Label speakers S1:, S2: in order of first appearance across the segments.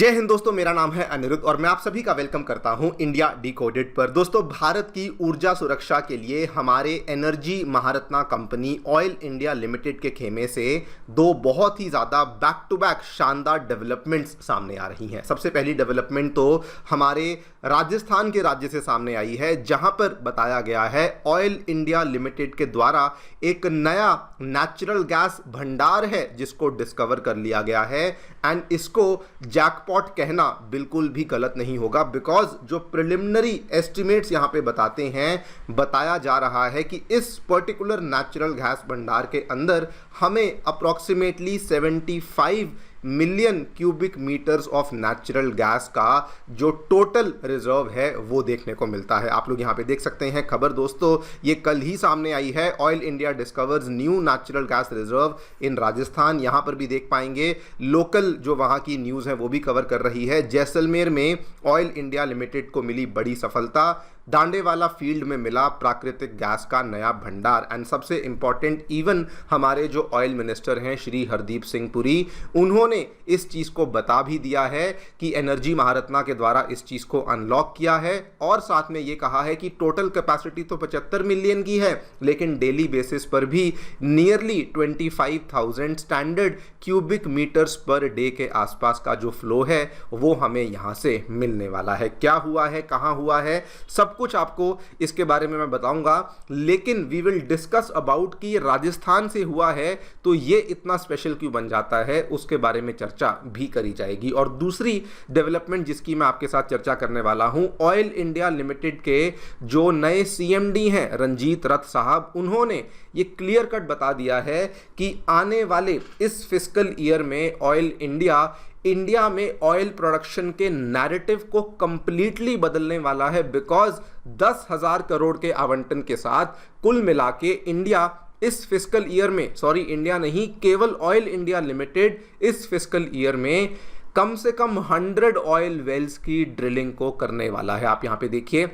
S1: जय हिंद दोस्तों, मेरा नाम है अनिरुद्ध और मैं आप सभी का वेलकम करता हूं इंडिया डिकोडेड पर। दोस्तों, भारत की ऊर्जा सुरक्षा के लिए हमारे energy Maharatna company oil India limited के खेमे से दो बहुत ही ज़्यादा बैक टू बैक शानदार डेवलपमेंट्स सामने आ रही हैं। सबसे पहली डेवलपमेंट तो हमारे राजस्थान के राज्य से सामने आई है, जहां पर बताया गया है ऑयल इंडिया लिमिटेड के द्वारा एक नया नेचुरल गैस भंडार है जिसको डिस्कवर कर लिया गया है। एंड इसको जैकपॉट कहना बिल्कुल भी गलत नहीं होगा, बिकॉज जो प्रिलिमिनरी एस्टिमेट्स यहां पे बताते हैं, बताया जा रहा है कि इस पर्टिकुलर नेचुरल गैस भंडार के अंदर हमें approximately 75 million cubic metres of natural gas का जो टोटल रिजर्व है वो देखने को मिलता है। आप लोग यहाँ पे देख सकते हैं खबर दोस्तों, ये कल ही सामने आई है। Oil India discovers new natural gas reserve in Rajasthan. यहाँ पर भी देख पाएंगे लोकल जो वहाँ की न्यूज़ है वो भी कवर कर रही है। जैसलमेर में ऑयल इंडिया लिमिटेड को मिली बड़ी सफलता, डांडेवाला फील्ड में मिला प्राकृतिक गैस का नया भंडार। एंड सबसे इंपॉर्टेंट, इवन हमारे जो ऑयल मिनिस्टर हैं श्री हरदीप सिंह पुरी, उन्होंने इस चीज को बता भी दिया है कि एनर्जी महारत्ना के द्वारा इस चीज को अनलॉक किया है। और साथ में ये कहा है कि टोटल कैपेसिटी तो 75 मिलियन की है, लेकिन डेली बेसिस पर भी nearly 25,000 standard cubic metres per day के आसपास का जो फ्लो है वो हमें यहां से मिलने वाला है। क्या हुआ है, कहां हुआ है, सब कुछ आपको इसके बारे में मैं बताऊंगा। लेकिन वी विल डिस्कस अबाउट कि राजस्थान से हुआ है तो ये इतना स्पेशल क्यों बन जाता है, उसके बारे में चर्चा भी करी जाएगी। और दूसरी डेवलपमेंट जिसकी मैं आपके साथ चर्चा करने वाला हूं, ऑयल इंडिया लिमिटेड के जो नए सीएमडी हैं रंजीत रथ साहब, उन्होंने ये क्लियर कट बता दिया है कि आने वाले इस फिस्कल ईयर में ऑयल इंडिया में ऑयल प्रोडक्शन के नैरेटिव को कंप्लीटली बदलने वाला है। बिकॉज 10,000 करोड़ के आवंटन के साथ कुल मिला के इंडिया इस फिस्कल ईयर में, सॉरी इंडिया नहीं, केवल ऑयल इंडिया लिमिटेड इस फिस्कल ईयर में कम से कम 100 ऑयल वेल्स की ड्रिलिंग को करने वाला है। आप यहां पे देखिए,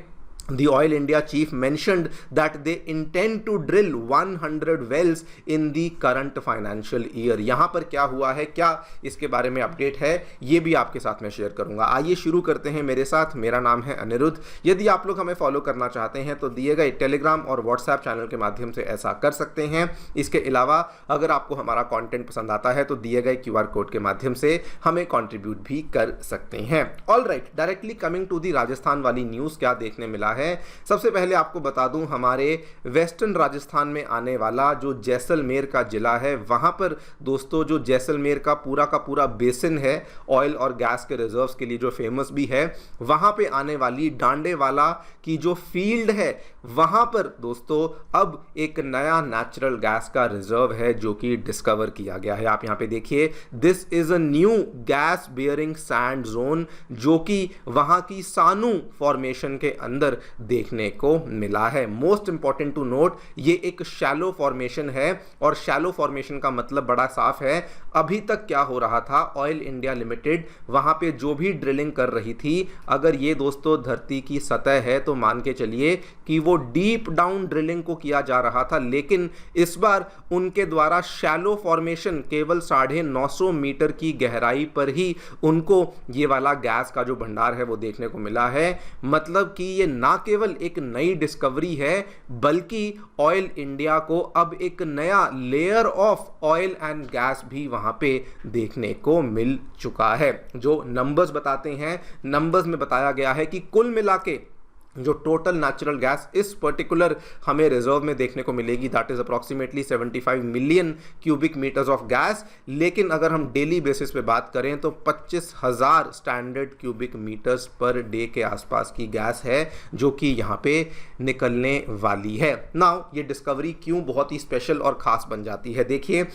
S1: The Oil India chief mentioned that they intend to drill 100 wells in the current financial year। यहां पर क्या हुआ है, क्या इसके बारे में अपडेट है, ये भी आपके साथ में शेयर करूंगा। आइए शुरू करते हैं मेरे साथ। मेरा नाम है अनिरुद्ध। यदि आप लोग हमें फॉलो करना चाहते हैं तो दिए गए टेलीग्राम और व्हाट्सएप चैनल के माध्यम से ऐसा कर सकते हैं। इसके अलावा अगर आपको हमारा कंटेंट पसंद आता है तो दिए गए QR कोड के माध्यम से हमें कंट्रीब्यूट भी कर सकते हैं। Alright, directly coming to the Rajasthan वाली न्यूज़, क्या देखने मिला है। सबसे पहले आपको बता दूं, हमारे वेस्टर्न राजस्थान में आने वाला जो जैसलमेर का जिला है, वहां पर दोस्तों जो जैसलमेर का पूरा बेसिन है ऑयल और गैस के रिजर्व्स के लिए जो फेमस भी है, वहां पे आने वाली डांडेवाला की जो फील्ड है वहां पर दोस्तों अब एक नया नेचुरल गैस का रिजर्व है जो कि डिस्कवर किया गया है। आप यहां पे देखिए, this is a new gas bearing sand zone जो कि वहां की सानू फॉर्मेशन के अंदर देखने को मिला है। मोस्ट इंपॉर्टेंट टू नोट, ये एक शैलो फॉर्मेशन है और शैलो फॉर्मेशन का मतलब बड़ा साफ है। अभी तक क्या हो रहा था, ऑयल इंडिया लिमिटेड वहां पे जो भी ड्रिलिंग कर रही थी, अगर ये दोस्तों धरती की सतह है तो मान के चलिए कि वो डीप डाउन ड्रिलिंग को किया जा रहा था। लेकिन इस बार उनके द्वारा शैलो फॉर्मेशन केवल 950 मीटर की गहराई पर ही उनको ये वाला गैस का जो भंडार है वो देखने को मिला है। मतलब कि ये ना केवल एक नई डिस्कवरी है, बल्कि ऑयल इंडिया को अब एक नया layer of oil and gas भी वहां पे देखने को मिल चुका है। जो नंबर्स बताते हैं, नंबर्स में बताया गया है कि कुल मिला के जो टोटल नेचुरल गैस इस पर्टिकुलर हमें रिजर्व में देखने को मिलेगी, that is approximately 75 million cubic metres of gas. लेकिन अगर हम डेली बेसिस पे बात करें तो 25,000 standard cubic metres per day के आसपास की गैस है जो कि यहाँ पे निकलने वाली है। नाउ ये डिस्कवरी क्यों बहुत ही स्पेशल और खास बन जाती है, देखिए,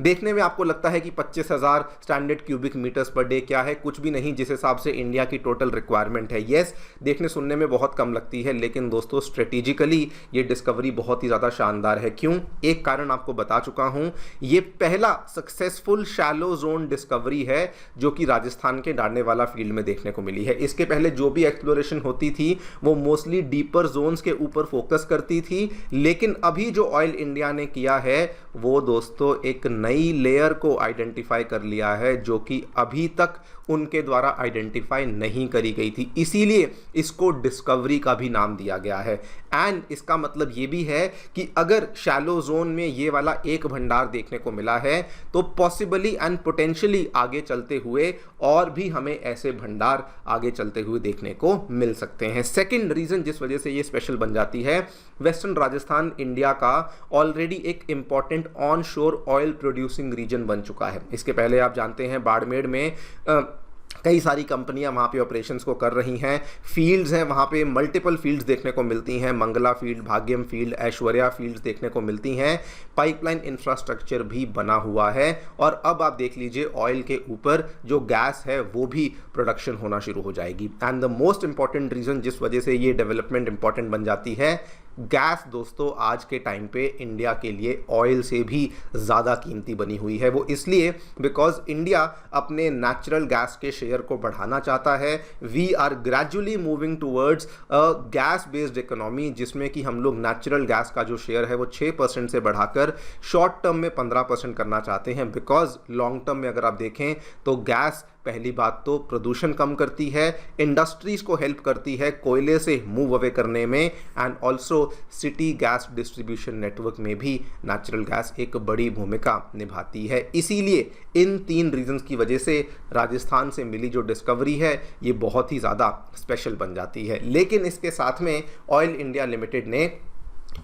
S1: देखने में आपको लगता है कि 25,000 standard cubic metres per day क्या है, कुछ भी नहीं जिस हिसाब से इंडिया की टोटल रिक्वायरमेंट है। यस, देखने सुनने में बहुत कम लगती है, लेकिन दोस्तों स्ट्रेटेजिकली ये डिस्कवरी बहुत ही ज़्यादा शानदार है। क्यों? एक कारण आपको बता चुका हूँ, ये पहला सक्सेसफुल शैलो जोन डिस्कवरी है जो कि राजस्थान के डांडेवाला फील्ड में देखने को मिली है। इसके पहले जो भी एक्सप्लोरेशन होती थी वो मोस्टली डीपर जोन्स के ऊपर फोकस करती थी, लेकिन अभी जो ऑयल इंडिया ने किया है वो दोस्तों एक नई लेयर को आइडेंटिफाई कर लिया है जो कि अभी तक उनके द्वारा आइडेंटिफाई नहीं करी गई थी, इसीलिए इसको डिस्कवरी का भी नाम दिया गया है। एंड इसका मतलब ये भी है कि अगर शैलो जोन में ये वाला एक भंडार देखने को मिला है तो पॉसिबली एंड पोटेंशियली आगे चलते हुए और भी हमें ऐसे भंडार आगे चलते हुए देखने को मिल सकते हैं। सेकंड रीजन जिस वजह से ये स्पेशल बन जाती है, वेस्टर्न राजस्थान इंडिया का ऑलरेडी एक important onshore oil producing region बन चुका है। इसके पहले आप जानते हैं बाड़मेर में कई सारी कंपनियां वहाँ पे ऑपरेशंस को कर रही हैं, फील्ड्स हैं वहाँ पे, मल्टीपल फील्ड्स देखने को मिलती हैं, Mangala field, Bhagyam field, Aishwarya fields देखने को मिलती हैं, पाइपलाइन इंफ्रास्ट्रक्चर भी बना हुआ है और अब आप देख लीजिए ऑयल के ऊपर जो गैस है वो भी प्रोडक्शन होना शुरू हो जाएगी। And the most important reason जिस वजह से ये डेवलपमेंट इंपॉर्टेंट बन जाती है, गैस दोस्तों आज के टाइम पे इंडिया के लिए ऑयल से भी ज़्यादा कीमती बनी हुई है। वो इसलिए बिकॉज इंडिया अपने नेचुरल गैस के शेयर को बढ़ाना चाहता है। We are gradually moving towards a gas based economy, जिसमें कि हम लोग नेचुरल गैस का जो शेयर है वो 6% से बढ़ाकर शॉर्ट टर्म में 15% करना चाहते हैं। बिकॉज लॉन्ग टर्म में अगर आप देखें तो गैस पहली बात तो प्रदूषण कम करती है, इंडस्ट्रीज को हेल्प करती है कोयले से मूव अवे करने में, and also city gas distribution network में भी नेचुरल गैस एक बड़ी भूमिका निभाती है। इसीलिए इन 3 रीजंस की वजह से राजस्थान से मिली जो डिस्कवरी है ये बहुत ही ज़्यादा स्पेशल बन जाती है। लेकिन इसके साथ में ऑयल इंडिया लिमिटेड ने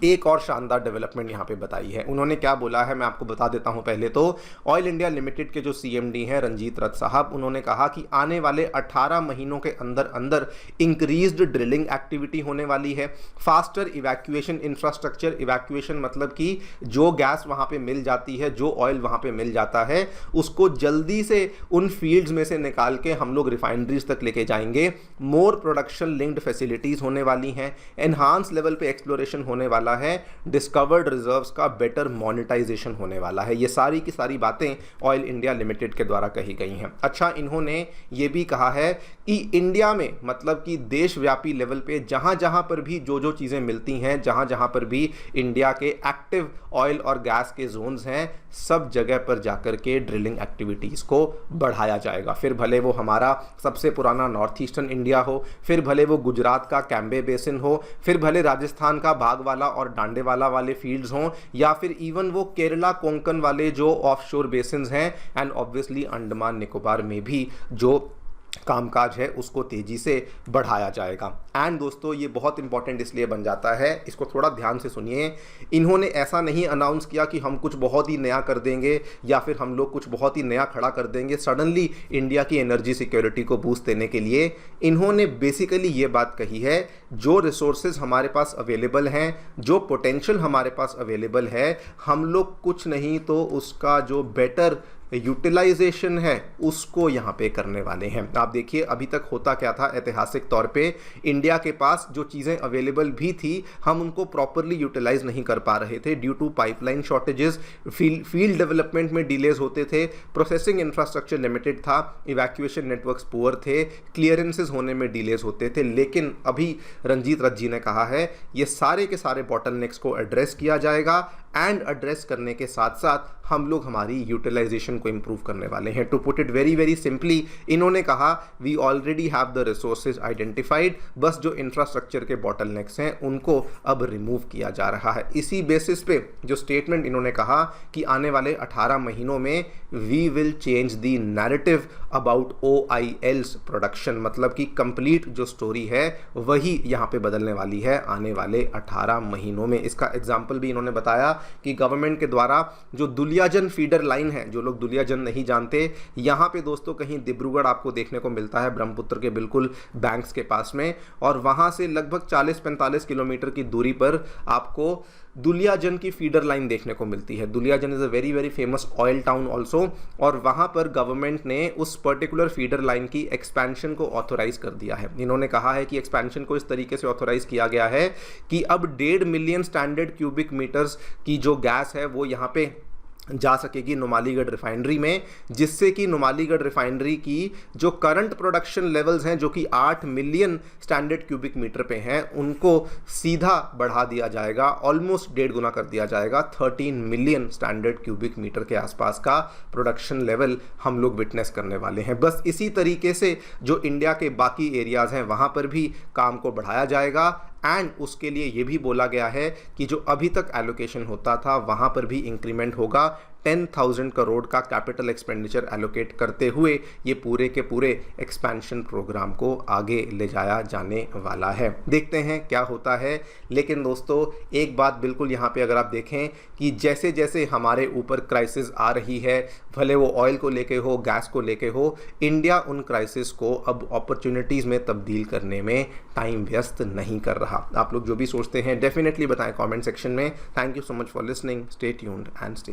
S1: एक और शानदार डेवलपमेंट यहाँ पे बताई है। उन्होंने क्या बोला है मैं आपको बता देता हूँ। पहले तो ऑयल इंडिया लिमिटेड के जो CMD हैं रंजीत रथ साहब, उन्होंने कहा कि आने वाले 18 महीनों के अंदर अंदर इंक्रीज्ड ड्रिलिंग एक्टिविटी होने वाली है, फास्टर इवैक्यूएशन इंफ्रास्ट्रक्चर, इवैक्यूएशन मतलब कि जो गैस वहाँ पे मिल जाती है, जो ऑयल वहाँ पे मिल जाता है उसको जल्दी से उन फील्ड्स में से निकाल के हम लोग रिफाइनरीज तक लेके जाएंगे। मोर प्रोडक्शन लिंक्ड फैसिलिटीज़ होने वाली हैं, एनहांस लेवल पे एक्सप्लोरेशन होने वाला है, डिस्कवर्ड रिजर्व्स का बेटर मोनेटाइजेशन होने वाला है। ये सारी की सारी बातें ऑयल इंडिया लिमिटेड के द्वारा कही गई हैं। अच्छा, इन्होंने ये भी कहा है कि इंडिया में मतलब कि देशव्यापी लेवल पे जहां जहां पर भी जो जो चीज़ें मिलती हैं, जहां जहां पर भी इंडिया के एक्टिव ऑयल और गैस के जोन्स हैं, सब जगह पर जाकर के ड्रिलिंग एक्टिविटीज़ को बढ़ाया जाएगा। फिर भले वो हमारा सबसे पुराना नॉर्थ ईस्टर्न इंडिया हो, फिर भले वो गुजरात का कैम्बे बेसिन हो, फिर भले राजस्थान का भागवाला और डांडेवाला वाले फील्ड्स हों, या फिर इवन वो केरला कोंकण वाले जो ऑफशोर बेसिन्स हैं, एंड ऑब्वियसली अंडमान निकोबार में भी जो कामकाज है उसको तेजी से बढ़ाया जाएगा। एंड दोस्तों ये बहुत इंपॉर्टेंट इसलिए बन जाता है, इसको थोड़ा ध्यान से सुनिए। इन्होंने ऐसा नहीं अनाउंस किया कि हम कुछ बहुत ही नया कर देंगे या फिर हम लोग कुछ बहुत ही नया खड़ा कर देंगे सडनली इंडिया की एनर्जी सिक्योरिटी को बूस्ट देने के लिए। इन्होंने बेसिकली ये बात कही है, जो रिसोर्सेज हमारे पास अवेलेबल हैं, जो पोटेंशियल हमारे पास अवेलेबल है, हम लोग कुछ नहीं तो उसका जो बेटर यूटिलाइजेशन है उसको यहाँ पे करने वाले हैं। आप देखिए अभी तक होता क्या था, ऐतिहासिक तौर पे इंडिया के पास जो चीज़ें अवेलेबल भी थी हम उनको प्रॉपरली यूटिलाइज नहीं कर पा रहे थे due two pipeline shortages, field development में डिलेज होते थे, प्रोसेसिंग इंफ्रास्ट्रक्चर लिमिटेड था, इवैक्यूएशन नेटवर्क्स पुअर थे, क्लियरेंसेज होने में डिलेज होते थे। लेकिन अभी रंजीत रथ जी ने कहा है ये सारे के सारे बॉटलनेक्स को एड्रेस किया जाएगा, एंड एड्रेस करने के साथ साथ हम लोग हमारी यूटिलाइजेशन को इंप्रूव करने वाले हैं। To put it very very simply, इन्होंने कहा we already have the resources identified, बस जो इंफ्रास्ट्रक्चर के बॉटलनेक्स हैं उनको अब रिमूव किया जा रहा है। इसी बेसिस पे जो स्टेटमेंट इन्होंने कहा कि आने वाले 18 महीनों में we will change the narrative about OIL's production, मतलब कि कंप्लीट जो स्टोरी है वही यहाँ पे बदलने वाली है आने वाले 18 महीनों में। इसका एग्जाम्पल भी इन्होंने बताया कि गवर्नमेंट के द्वारा जो दुलियाजन फीडर लाइन है, जो लोग दुलियाजन नहीं जानते, यहाँ पे दोस्तों कहीं डिब्रूगढ़ आपको देखने को मिलता है, ब्रह्मपुत्र के बिल्कुल बैंक्स के पास में, और वहाँ से लगभग 40-45 किलोमीटर की दूरी पर आपको दुलियाजन की फीडर लाइन देखने को मिलती है। Duliajan is a very very famous oil town also, और वहाँ पर गवर्नमेंट ने उस पर्टिकुलर फीडर लाइन की एक्सपेंशन को ऑथोराइज कर दिया है। इन्होंने कहा है कि एक्सपेंशन को इस तरीके से ऑथोराइज किया गया है कि अब 1.5 मिलियन स्टैंडर्ड क्यूबिक मीटर्स की जो गैस है वो यहाँ पे जा सकेगी नुमालीगढ़ रिफाइनरी में, जिससे कि नुमालीगढ़ रिफाइनरी की जो करंट प्रोडक्शन लेवल्स हैं जो कि 8 मिलियन स्टैंडर्ड क्यूबिक मीटर पे हैं, उनको सीधा बढ़ा दिया जाएगा, ऑलमोस्ट 1.5 गुना कर दिया जाएगा। 13 मिलियन स्टैंडर्ड क्यूबिक मीटर के आसपास का प्रोडक्शन लेवल हम लोग विटनेस करने वाले हैं। बस इसी तरीके से जो इंडिया के बाकी एरियाज़ हैं वहाँ पर भी काम को बढ़ाया जाएगा। एंड उसके लिए ये भी बोला गया है कि जो अभी तक एलोकेशन होता था वहाँ पर भी इंक्रीमेंट होगा। 10,000 करोड़ का कैपिटल एक्सपेंडिचर एलोकेट करते हुए ये पूरे के पूरे एक्सपेंशन प्रोग्राम को आगे ले जाया जाने वाला है। देखते हैं क्या होता है। लेकिन दोस्तों एक बात बिल्कुल यहाँ पे अगर आप देखें कि जैसे जैसे हमारे ऊपर क्राइसिस आ रही है, भले वो ऑयल को लेके हो, गैस को लेके हो, इंडिया उन क्राइसिस को अब अपॉर्चुनिटीज़ में तब्दील करने में टाइम व्यस्त नहीं कर रहा। आप लोग जो भी सोचते हैं डेफिनेटली बताएं कमेंट सेक्शन में। Thank you so much for listening. Stay tuned and stay